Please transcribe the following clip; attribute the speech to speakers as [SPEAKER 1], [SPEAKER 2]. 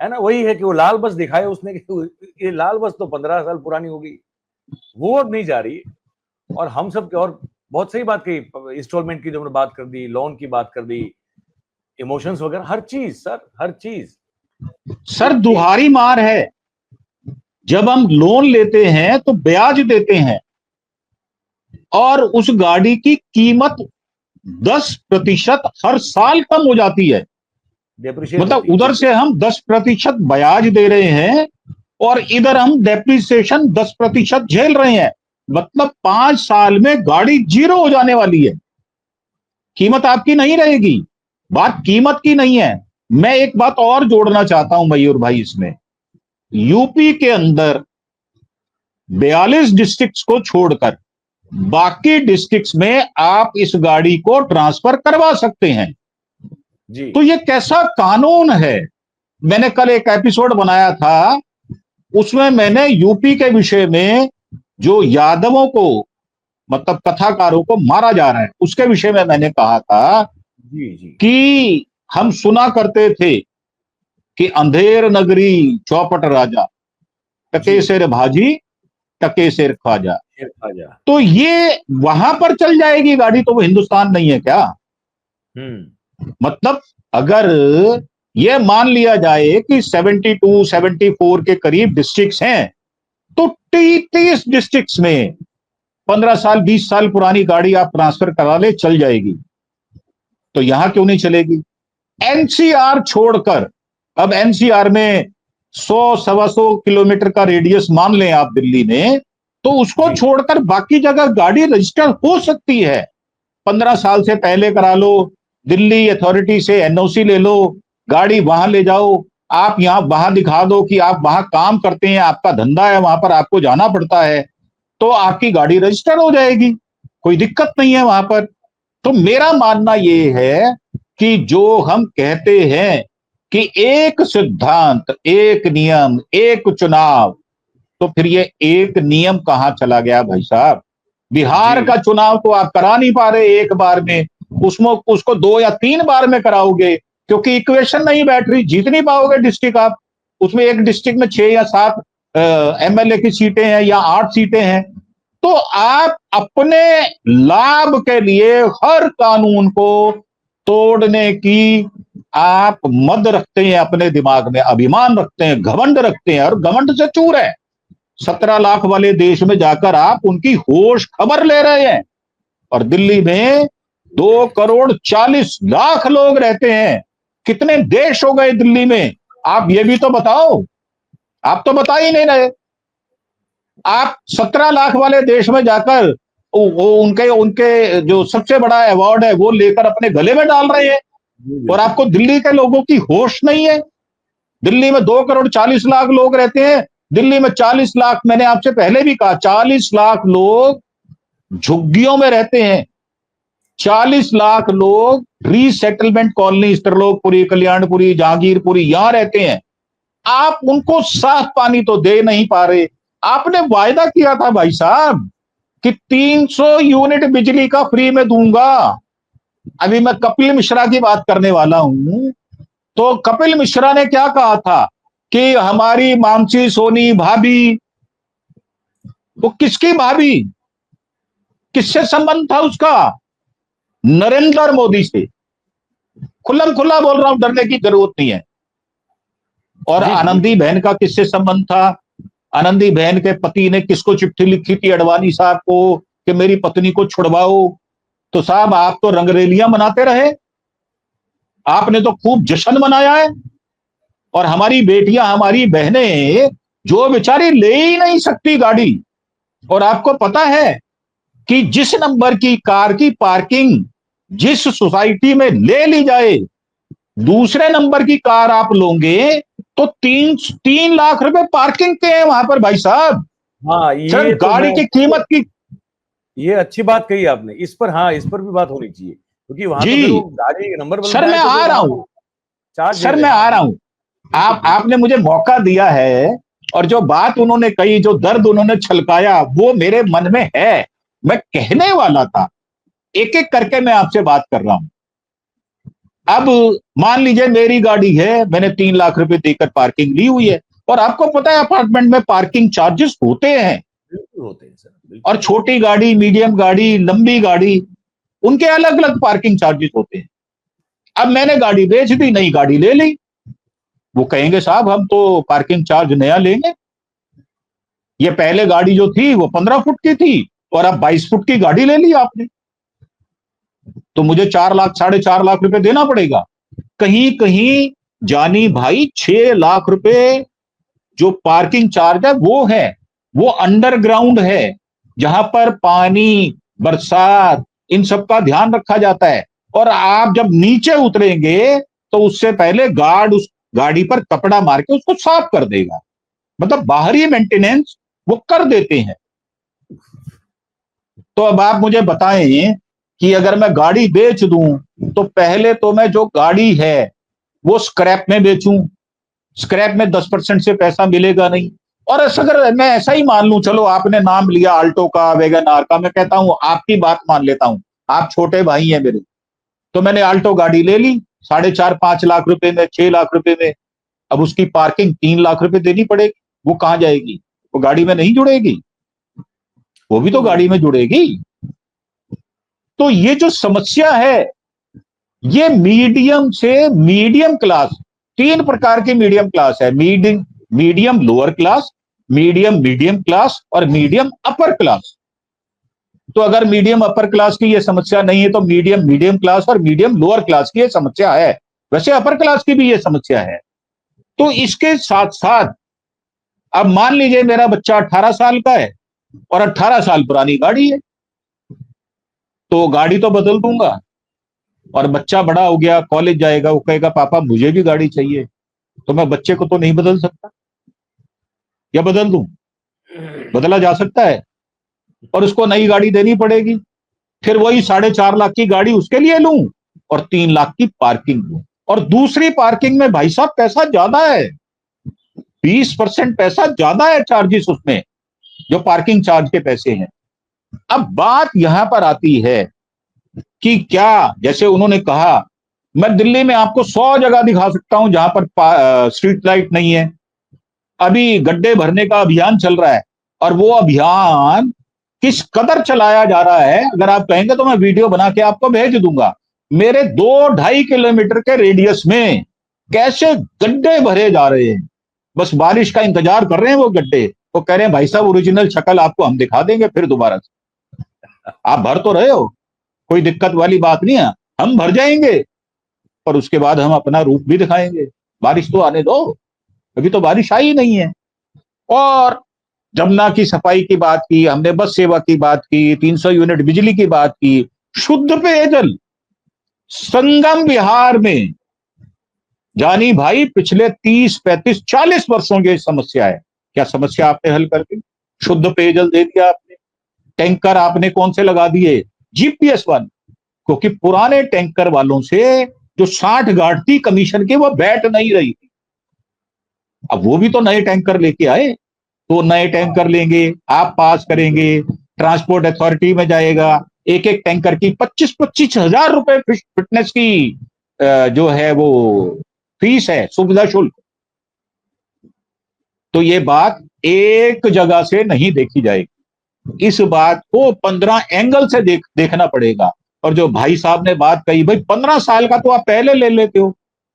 [SPEAKER 1] है ना, वही है कि वो लाल बस दिखाए उसने कि ये लाल बस तो 15 साल पुरानी हो गई, वो अब नहीं जा रही। और हम सब के, और बहुत सही बात कही, इंस्टॉलमेंट की जो हमने बात कर दी, लोन की बात कर दी, इमोशंस वगैरह, हर चीज सर, हर चीज।
[SPEAKER 2] सर दुहारी मार है, जब हम लोन लेते हैं तो ब्याज देते हैं और उस गाड़ी की कीमत 10% हर साल कम हो जाती है।
[SPEAKER 1] डेप्रिशिएट
[SPEAKER 2] मतलब
[SPEAKER 1] होती है,
[SPEAKER 2] उधर से हम 10% ब्याज दे रहे हैं और इधर हम डेप्रिसिएशन 10% झेल रहे हैं। मतलब 5 साल में गाड़ी जीरो हो जाने वाली है, कीमत आपकी नहीं रहेगी। बात कीमत की नहीं है। मैं एक बात और जोड़ना चाहता हूं मयूर भाई इसमें, यूपी के अंदर 42 डिस्ट्रिक्ट्स को छोड़कर बाकी डिस्ट्रिक्ट्स में आप इस गाड़ी को ट्रांसफर करवा सकते हैं
[SPEAKER 1] जी।
[SPEAKER 2] तो ये कैसा कानून है। मैंने कल एक एपिसोड बनाया था, उसमें मैंने यूपी के विषय में जो यादवों को, मतलब कथाकारों को मारा जा रहा है, उसके विषय में मैंने कहा था
[SPEAKER 1] जी जी
[SPEAKER 2] कि हम सुना करते थे कि अंधेर नगरी चौपट राजा, टके
[SPEAKER 1] जी,
[SPEAKER 2] सिर भाजी टके सिर ख्वाजा।
[SPEAKER 1] शेर ख्वाजा।
[SPEAKER 2] तो ये वहां पर चल जाएगी गाड़ी तो वो हिंदुस्तान नहीं है क्या? मतलब अगर ये मान लिया जाए कि 72 74 के करीब डिस्ट्रिक्ट्स हैं तो 30 डिस्ट्रिक्ट्स में 15 साल 20 साल पुरानी गाड़ी आप ट्रांसफर करा ले, चल जाएगी। तो यहां क्यों नहीं चलेगी? एनसीआर छोड़कर, अब एनसीआर में 100 सवा 100 किलोमीटर का रेडियस मान लें आप दिल्ली में, तो उसको
[SPEAKER 1] जी
[SPEAKER 2] छोड़कर बाकी जगह गाड़ी रजिस्टर हो सकती है। 15 साल से पहले करा लो, दिल्ली अथॉरिटी से एनओसी ले लो, गाड़ी वहां ले जाओ, आप यहां वहां दिखा दो कि आप वहां काम करते हैं, आपका धंधा है, वहां पर आपको जाना पड़ता है, तो आपकी गाड़ी रजिस्टर हो जाएगी, कोई दिक्कत नहीं है वहां पर। तो मेरा मानना यह है कि जो हम कहते हैं कि एक सिद्धांत, एक नियम, एक चुनाव, तो फिर ये एक नियम कहां चला गया भाई साहब?
[SPEAKER 1] जी
[SPEAKER 2] बिहार का चुनाव तो आप करा नहीं पा रहे एक बार में, उसमें उसको 2 या 3 बार में कराओगे, क्योंकि इक्वेशन नहीं बैठ रही, जीत नहीं पाओगे डिस्ट्रिक्ट आप। उसमें एक डिस्ट्रिक्ट में 6 या 7 एमएलए की सीटें हैं या 8 सीटें हैं। तो आप अपने लाभ के लिए हर कानून को तोड़ने की आप मद रखते हैं, अपने दिमाग में अभिमान रखते हैं, घमंड रखते हैं, और घमंड से चूर है। 17 लाख वाले देश में जाकर आप उनकी होश खबर ले रहे हैं, और दिल्ली में 2 करोड़ 40 लाख लोग रहते हैं। कितने देश हो गए दिल्ली में, आप ये भी तो बताओ। आप तो बता ही नहीं रहे। आप 17 लाख वाले देश में जाकर वो उनके उनके जो सबसे बड़ा अवार्ड है वो लेकर अपने गले में डाल रहे हैं,
[SPEAKER 1] जी
[SPEAKER 2] और
[SPEAKER 1] बिल्कुल।
[SPEAKER 2] आपको दिल्ली के लोगों की होश नहीं है। दिल्ली में 2 करोड़ 40 लाख लोग रहते हैं। दिल्ली में 40 लाख, मैंने आपसे पहले भी कहा, 40 लाख लोग झुग्गियों में रहते हैं। 40 लाख लोग रीसेटलमेंट कॉलोनी, त्रिलोकपुरी, कल्याणपुरी, जहांगीरपुरी, यहां रहते हैं। आप उनको साफ पानी तो दे नहीं पा रहे। आपने वायदा किया था भाई साहब कि 300 यूनिट बिजली का फ्री में दूंगा। अभी मैं कपिल मिश्रा की बात करने वाला हूं, तो कपिल मिश्रा ने क्या कहा था कि हमारी मानसी सोनी भाभी, वो किसकी भाभी, किससे संबंध था उसका? नरेंद्र मोदी से। खुल्लम खुल्ला बोल रहा हूं, डरने की जरूरत नहीं है। और
[SPEAKER 1] जी
[SPEAKER 2] आनंदी
[SPEAKER 1] बिल्कुल।
[SPEAKER 2] बहन का किससे संबंध था? आनंदी बहन के पति ने किसको चिट्ठी लिखी थी, अडवाणी साहब को, कि मेरी पत्नी को छुड़वाओ? तो साहब आप तो रंगरेलियां मनाते रहे, आपने तो खूब जश्न मनाया है। और हमारी बेटियां, हमारी बहनें जो बेचारी ले ही नहीं सकती गाड़ी, और आपको पता है कि जिस नंबर की कार की पार्किंग जिस सोसाइटी में ले ली जाए, दूसरे नंबर की कार आप लोगे तो 3 लाख रुपए पार्किंग के हैं वहां पर भाई साहब,
[SPEAKER 1] हाँ,
[SPEAKER 2] सिर्फ
[SPEAKER 1] ये तो
[SPEAKER 2] गाड़ी
[SPEAKER 1] मैं,
[SPEAKER 2] की कीमत की।
[SPEAKER 1] ये अच्छी बात कही आपने इस पर। हाँ, इस पर भी बात होनी चाहिए, क्योंकि वहां तो फिर वो
[SPEAKER 2] जी
[SPEAKER 1] गाड़ी नंबर
[SPEAKER 2] सर
[SPEAKER 1] बदलता है
[SPEAKER 2] मैं
[SPEAKER 1] तो
[SPEAKER 2] आ
[SPEAKER 1] फिर
[SPEAKER 2] रहा
[SPEAKER 1] वहां
[SPEAKER 2] हूं,
[SPEAKER 1] चार्ज ले
[SPEAKER 2] सर
[SPEAKER 1] रहे
[SPEAKER 2] मैं
[SPEAKER 1] हैं।
[SPEAKER 2] आ
[SPEAKER 1] हाँ
[SPEAKER 2] रहा हूं।
[SPEAKER 1] बिल्कुल बिल्कुल।
[SPEAKER 2] आपने मुझे मौका दिया है, और जो बात उन्होंने कही, जो दर्द उन्होंने छलकाया, वो मेरे मन में है। मैं कहने वाला था, एक एक करके मैं आपसे बात कर रहा हूं। अब मान लीजिए मेरी गाड़ी है, मैंने 3 लाख रुपए देकर पार्किंग ली हुई है, और आपको पता है अपार्टमेंट में पार्किंग चार्जेस होते हैं,
[SPEAKER 1] बिल्कुल होते हैं सर, बिल्कुल।
[SPEAKER 2] और छोटी गाड़ी, मीडियम गाड़ी, लंबी गाड़ी, उनके अलग अलग पार्किंग चार्जेस होते हैं। अब मैंने गाड़ी बेच दी, नई गाड़ी ले ली, वो कहेंगे साहब हम तो पार्किंग चार्ज नया लेंगे, ये पहले गाड़ी जो थी वो 15 फुट की थी और अब 22 फुट की गाड़ी ले ली आपने, तो मुझे 4 लाख 4.5 लाख रुपए देना पड़ेगा। कहीं कहीं जानी भाई 6 लाख रुपए जो पार्किंग चार्ज है वो अंडरग्राउंड है, जहां पर पानी, बरसात, इन सब का ध्यान रखा जाता है। और आप जब नीचे उतरेंगे तो उससे पहले गार्ड उस गाड़ी पर कपड़ा मार के उसको साफ कर देगा, मतलब बाहरी मेंटेनेंस वो कर देते हैं। तो अब आप मुझे बताएं कि अगर मैं गाड़ी बेच दूं तो पहले तो मैं जो गाड़ी है वो स्क्रैप में बेचूं, स्क्रैप में 10% से पैसा मिलेगा नहीं। और अगर मैं ऐसा ही मान लूं, चलो आपने नाम लिया आल्टो का, वैगन आर का, मैं कहता हूं आपकी बात मान लेता हूं, आप छोटे भाई हैं मेरे, तो मैंने आल्टो गाड़ी ले ली 4.5-5 लाख रुपए में, 6 लाख रुपए में। अब उसकी पार्किंग 3 लाख रुपए देनी पड़ेगी, वो कहां जाएगी? वो गाड़ी में नहीं जुड़ेगी, वो भी तो गाड़ी में जुड़ेगी। तो ये जो समस्या है, ये मीडियम से मीडियम क्लास, 3 प्रकार की मीडियम क्लास है, medium lower class, medium medium class और मीडियम अपर क्लास। तो अगर मीडियम अपर क्लास की ये समस्या नहीं है तो मीडियम मीडियम क्लास और मीडियम लोअर क्लास की ये समस्या है। वैसे अपर क्लास की भी ये समस्या है। तो इसके साथ साथ अब मान लीजिए मेरा बच्चा 18 साल का है और 18 साल पुरानी गाड़ी है, तो गाड़ी तो बदल दूंगा, और बच्चा बड़ा हो गया, कॉलेज जाएगा, वो कहेगा पापा मुझे भी गाड़ी चाहिए, तो मैं बच्चे को तो नहीं बदल सकता, या बदल दूं? बदला जा सकता है, और उसको नई गाड़ी देनी पड़ेगी। फिर वही 4.5 लाख की गाड़ी उसके लिए लूं और 3 लाख की पार्किंग लूं, और दूसरी पार्किंग में भाई साहब पैसा ज्यादा है, 20% पैसा ज्यादा है चार्जेस उसमें, जो पार्किंग चार्ज के पैसे हैं। अब बात यहां पर आती है कि क्या, जैसे उन्होंने कहा, मैं दिल्ली में आपको 100 जगह दिखा सकता हूं जहां पर स्ट्रीट लाइट नहीं है। अभी गड्ढे भरने का अभियान चल रहा है, और वो अभियान किस कदर चलाया जा रहा है, अगर आप कहेंगे तो मैं वीडियो बना के आपको भेज दूंगा। मेरे 2-2.5 किलोमीटर के रेडियस में कैसे गड्ढे भरे जा रहे हैं, बस बारिश का इंतजार कर रहे हैं वो गड्ढे। वो कह रहे हैं भाई साहब ओरिजिनल शक्ल आपको हम दिखा देंगे फिर दोबारा से, आप भर तो रहे हो, कोई दिक्कत वाली बात नहीं है, हम भर जाएंगे, पर उसके बाद हम अपना रूप भी दिखाएंगे, बारिश तो आने दो, अभी तो बारिश आई नहीं है। और जमुना की सफाई की बात की हमने, बस सेवा की बात की, 300 यूनिट बिजली की बात की, शुद्ध पेयजल संगम विहार में जानी भाई पिछले 30-35-40 वर्षों की समस्या है। क्या समस्या आपने हल कर दी? शुद्ध पेयजल दे दिया आपने। टैंकर आपने कौन से लगा दिए? जीपीएस वाले, क्योंकि पुराने टैंकर वालों से जो 60 गार्ड थी कमीशन की वो बैठ नहीं रही थी। अब वो भी तो नए टैंकर लेके आए, तो नए टैंकर लेंगे, आप पास करेंगे, ट्रांसपोर्ट अथॉरिटी में जाएगा, एक एक टैंकर की 25-25 हजार रुपए फिटनेस की जो है वो फीस है, सुविधा शुल्क। तो ये बात एक जगह से नहीं देखी जाएगी, इस बात को 15 एंगल से देखना पड़ेगा। और जो भाई साहब ने बात कही, भाई 15 साल का तो आप पहले ले लेते हो,